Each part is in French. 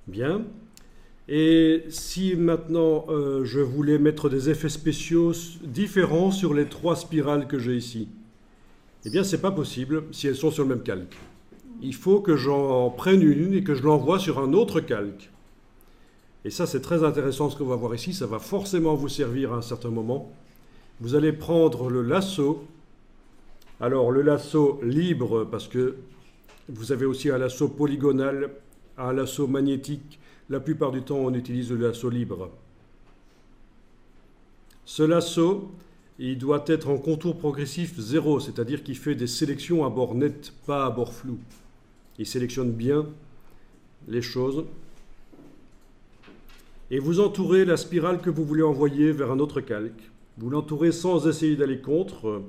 Bien. Et si maintenant je voulais mettre des effets spéciaux différents sur les 3 spirales que j'ai ici, eh bien c'est pas possible si elles sont sur le même calque. Il faut que j'en prenne une et que je l'envoie sur un autre calque. Et ça c'est très intéressant ce qu'on va voir ici, ça va forcément vous servir à un certain moment. Vous allez prendre le lasso. Alors le lasso libre, parce que vous avez aussi un lasso polygonal, un lasso magnétique. La plupart du temps, on utilise le lasso libre. Ce lasso, il doit être en contour progressif 0, c'est-à-dire qu'il fait des sélections à bord net, pas à bord flou. Il sélectionne bien les choses. Et vous entourez la spirale que vous voulez envoyer vers un autre calque. Vous l'entourez sans essayer d'aller contre.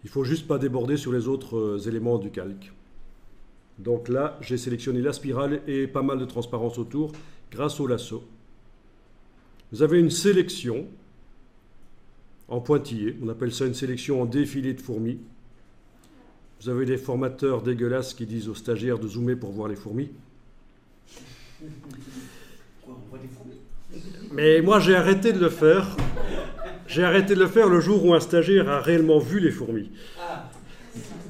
Il ne faut juste pas déborder sur les autres éléments du calque. Donc là, j'ai sélectionné la spirale et pas mal de transparence autour grâce au lasso. Vous avez une sélection en pointillé. On appelle ça une sélection en défilé de fourmis. Vous avez des formateurs dégueulasses qui disent aux stagiaires de zoomer pour voir les fourmis. Mais moi, j'ai arrêté de le faire. J'ai arrêté de le faire le jour où un stagiaire a réellement vu les fourmis.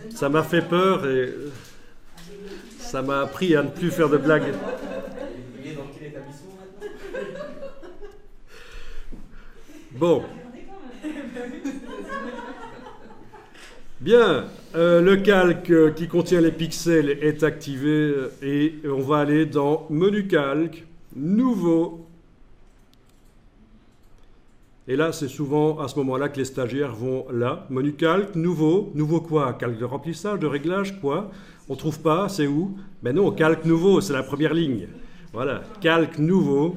Ça m'a fait peur et ça m'a appris à ne plus faire de blagues. Il est dans quel établissement maintenant? Bon. Bien, le calque qui contient les pixels est activé et on va aller dans Menu calque, Nouveau. Et là, c'est souvent à ce moment-là que les stagiaires vont là. Menu calque, Nouveau. Nouveau quoi? Calque de remplissage, de réglage, quoi? On ne trouve pas, c'est où? Ben non, calque nouveau, c'est la première ligne. Voilà, calque nouveau.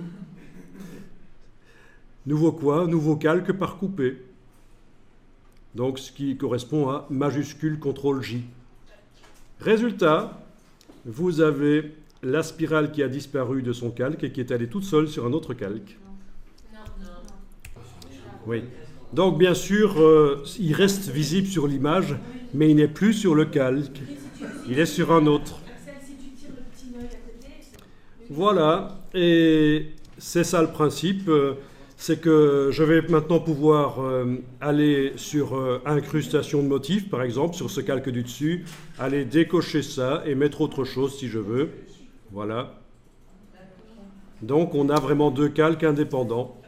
Nouveau quoi? Nouveau calque par coupé. Donc ce qui correspond à majuscule CTRL-J. Résultat, vous avez la spirale qui a disparu de son calque et qui est allée toute seule sur un autre calque. Oui. Donc bien sûr, il reste visible sur l'image, mais il n'est plus sur le calque. Il est sur un autre. Voilà, et c'est ça le principe, c'est que je vais maintenant pouvoir aller sur incrustation de motifs, par exemple, sur ce calque du dessus, aller décocher ça et mettre autre chose si je veux. Voilà. Donc on a vraiment 2 calques indépendants.